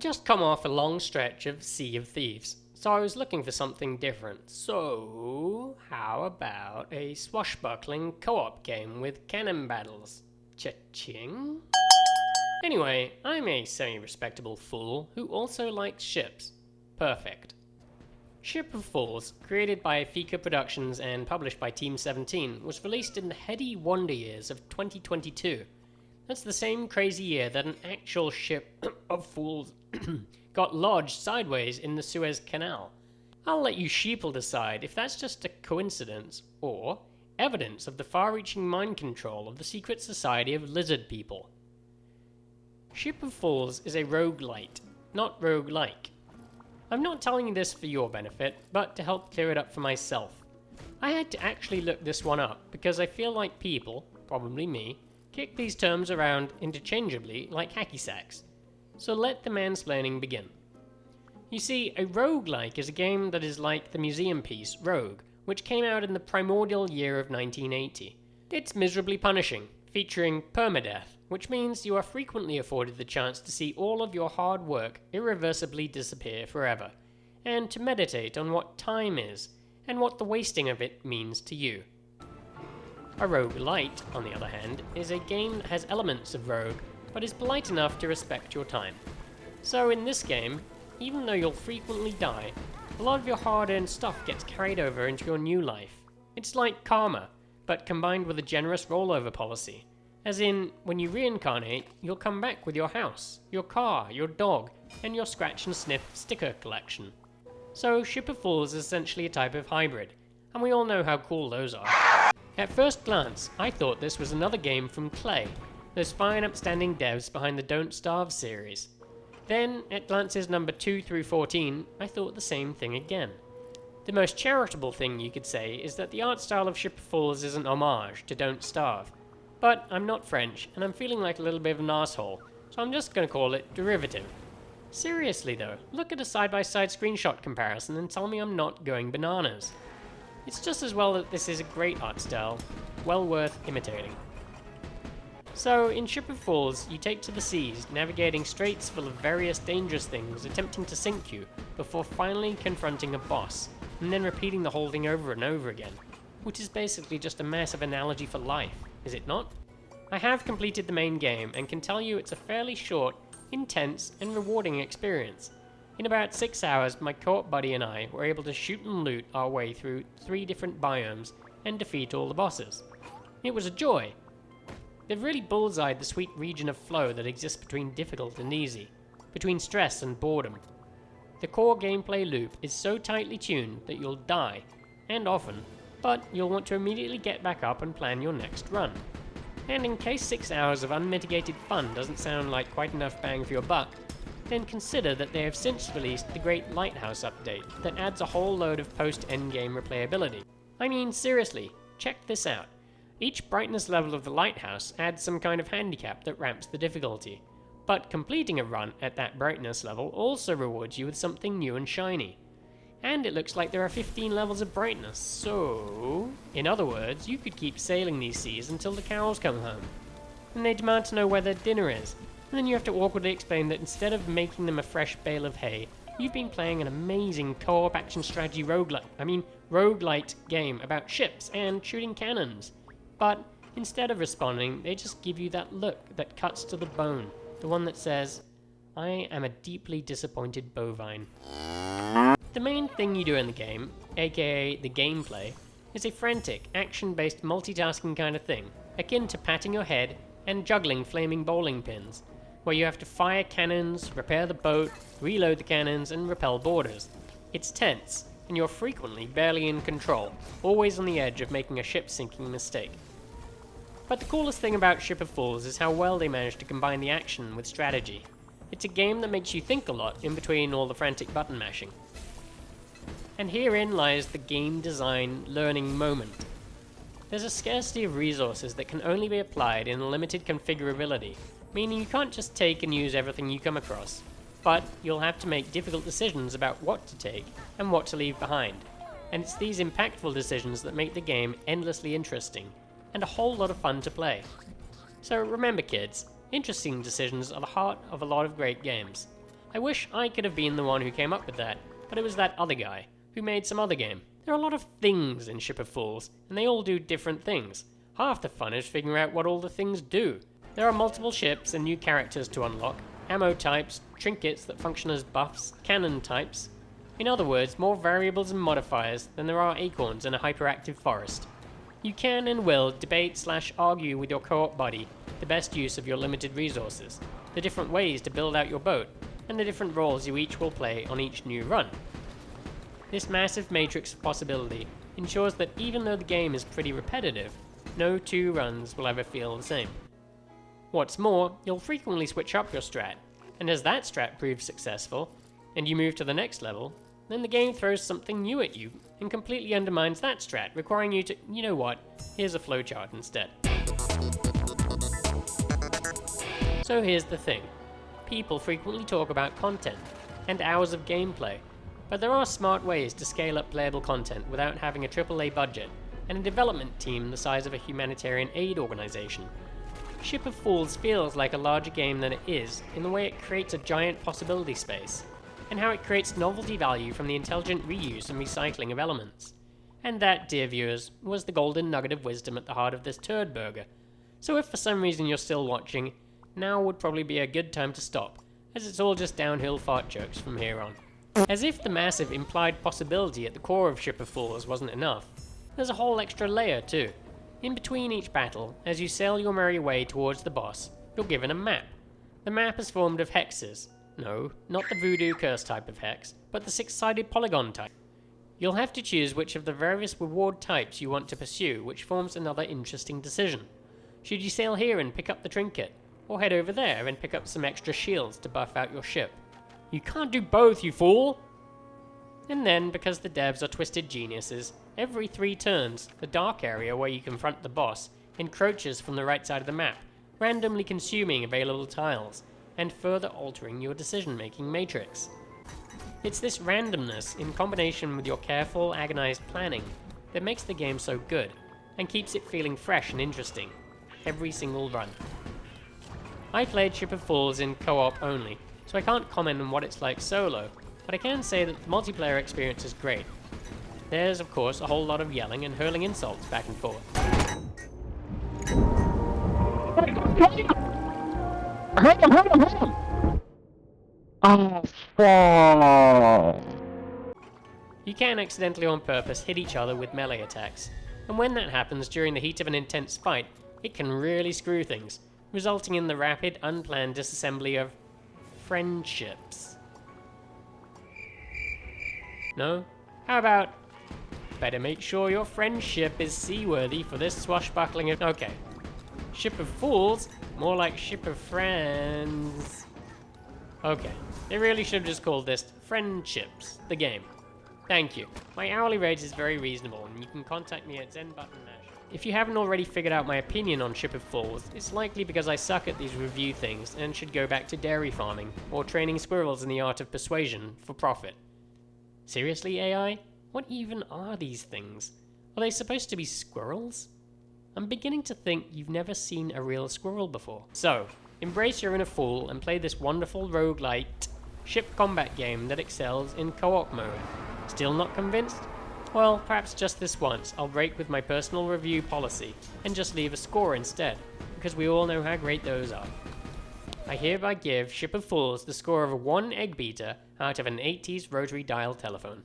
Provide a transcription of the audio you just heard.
Just come off a long stretch of Sea of Thieves, so I was looking for something different. So, how about a swashbuckling co-op game with cannon battles? Cha-ching? Anyway, I'm a semi-respectable fool who also likes ships. Perfect. Ship of Fools, created by Fika Productions and published by Team 17, was released in the heady wonder years of 2022. That's the same crazy year that an actual ship of fools got lodged sideways in the Suez Canal. I'll let you sheeple decide if that's just a coincidence or evidence of the far-reaching mind control of the secret society of lizard people. Ship of Fools is a roguelite, not roguelike. I'm not telling you this for your benefit, but to help clear it up for myself. I had to actually look this one up because I feel like people, probably me, kick these terms around interchangeably like hacky sacks. So let the mansplaining begin. You see, a roguelike is a game that is like the museum piece Rogue, which came out in the primordial year of 1980. It's miserably punishing, featuring permadeath, which means you are frequently afforded the chance to see all of your hard work irreversibly disappear forever, and to meditate on what time is, and what the wasting of it means to you. A roguelite, on the other hand, is a game that has elements of Rogue, but is polite enough to respect your time. So in this game, even though you'll frequently die, a lot of your hard-earned stuff gets carried over into your new life. It's like karma, but combined with a generous rollover policy. As in, when you reincarnate, you'll come back with your house, your car, your dog, and your scratch and sniff sticker collection. So Ship of Fools is essentially a type of hybrid, and we all know how cool those are. At first glance, I thought this was another game from Clay, those fine upstanding devs behind the Don't Starve series. Then, at glances number 2 through 14, I thought the same thing again. The most charitable thing you could say is that the art style of Ship of Fools is an homage to Don't Starve. But I'm not French, and I'm feeling like a little bit of an asshole, so I'm just gonna call it derivative. Seriously though, look at a side-by-side screenshot comparison and tell me I'm not going bananas. It's just as well that this is a great art style, well worth imitating. So, in Ship of Fools, you take to the seas, navigating straits full of various dangerous things attempting to sink you, before finally confronting a boss, and then repeating the whole thing over and over again, which is basically just a massive analogy for life, is it not? I have completed the main game, and can tell you it's a fairly short, intense, and rewarding experience. In about 6 hours, my co-op buddy and I were able to shoot and loot our way through 3 different biomes and defeat all the bosses. It was a joy. They've really bullseyed the sweet region of flow that exists between difficult and easy, between stress and boredom. The core gameplay loop is so tightly tuned that you'll die, and often, but you'll want to immediately get back up and plan your next run. And in case 6 hours of unmitigated fun doesn't sound like quite enough bang for your buck, then consider that they have since released the Great Lighthouse update that adds a whole load of post-endgame replayability. I mean, seriously, check this out. Each brightness level of the lighthouse adds some kind of handicap that ramps the difficulty, but completing a run at that brightness level also rewards you with something new and shiny. And it looks like there are 15 levels of brightness, so... in other words, you could keep sailing these seas until the cows come home. And they demand to know where their dinner is, and then you have to awkwardly explain that instead of making them a fresh bale of hay, you've been playing an amazing co-op action strategy roguelite game about ships and shooting cannons. But instead of responding, they just give you that look that cuts to the bone, the one that says, "I am a deeply disappointed bovine." The main thing you do in the game, aka the gameplay, is a frantic, action-based multitasking kind of thing, akin to patting your head and juggling flaming bowling pins, where you have to fire cannons, repair the boat, reload the cannons, and repel boarders. It's tense, and you're frequently barely in control, always on the edge of making a ship-sinking mistake. But the coolest thing about Ship of Fools is how well they managed to combine the action with strategy. It's a game that makes you think a lot in between all the frantic button mashing. And herein lies the game design learning moment. There's a scarcity of resources that can only be applied in a limited configurability, meaning you can't just take and use everything you come across, but you'll have to make difficult decisions about what to take and what to leave behind. And it's these impactful decisions that make the game endlessly interesting, and a whole lot of fun to play. So remember kids, interesting decisions are the heart of a lot of great games. I wish I could have been the one who came up with that, but it was that other guy, who made some other game. There are a lot of things in Ship of Fools, and they all do different things. Half the fun is figuring out what all the things do. There are multiple ships and new characters to unlock, ammo types, trinkets that function as buffs, cannon types. In other words, more variables and modifiers than there are acorns in a hyperactive forest. You can and will debate/argue with your co-op buddy the best use of your limited resources, the different ways to build out your boat, and the different roles you each will play on each new run. This massive matrix of possibility ensures that even though the game is pretty repetitive, no two runs will ever feel the same. What's more, you'll frequently switch up your strat, and as that strat proves successful, and you move to the next level, then the game throws something new at you and completely undermines that strat, requiring you to, you know what, here's a flowchart instead. So here's the thing. People frequently talk about content and hours of gameplay, but there are smart ways to scale up playable content without having a AAA budget and a development team the size of a humanitarian aid organization. Ship of Fools feels like a larger game than it is in the way it creates a giant possibility space, and how it creates novelty value from the intelligent reuse and recycling of elements. And that, dear viewers, was the golden nugget of wisdom at the heart of this turd burger. So if for some reason you're still watching, now would probably be a good time to stop, as it's all just downhill fart jokes from here on. As if the massive implied possibility at the core of Ship of Fools wasn't enough, there's a whole extra layer too. In between each battle, as you sail your merry way towards the boss, you're given a map. The map is formed of hexes. No, not the voodoo curse type of hex, but the six-sided polygon type. You'll have to choose which of the various reward types you want to pursue, which forms another interesting decision. Should you sail here and pick up the trinket, or head over there and pick up some extra shields to buff out your ship? You can't do both, you fool! And then, because the devs are twisted geniuses, every 3 turns, the dark area where you confront the boss encroaches from the right side of the map, randomly consuming available tiles, and further altering your decision-making matrix. It's this randomness, in combination with your careful, agonized planning, that makes the game so good, and keeps it feeling fresh and interesting, every single run. I played Ship of Fools in co-op only, so I can't comment on what it's like solo, but I can say that the multiplayer experience is great. There's, of course, a whole lot of yelling and hurling insults back and forth. Oh, fuck. You can accidentally on purpose hit each other with melee attacks, and when that happens during the heat of an intense fight, it can really screw things, resulting in the rapid, unplanned disassembly of friendships. No? How about, better make sure your friendship is seaworthy for this swashbuckling of... Okay. Ship of Fools? More like Ship of Friends. Okay. They really should have just called this Friendships, the game. Thank you. My hourly rate is very reasonable, and you can contact me at ZenButtonNash. If you haven't already figured out my opinion on Ship of Fools, it's likely because I suck at these review things and should go back to dairy farming, or training squirrels in the art of persuasion for profit. Seriously, AI? What even are these things? Are they supposed to be squirrels? I'm beginning to think you've never seen a real squirrel before. So, embrace your inner fool and play this wonderful roguelite ship combat game that excels in co-op mode. Still not convinced? Well, perhaps just this once I'll break with my personal review policy and just leave a score instead, because we all know how great those are. I hereby give Ship of Fools the score of a 1 egg beater out of an 80s rotary dial telephone.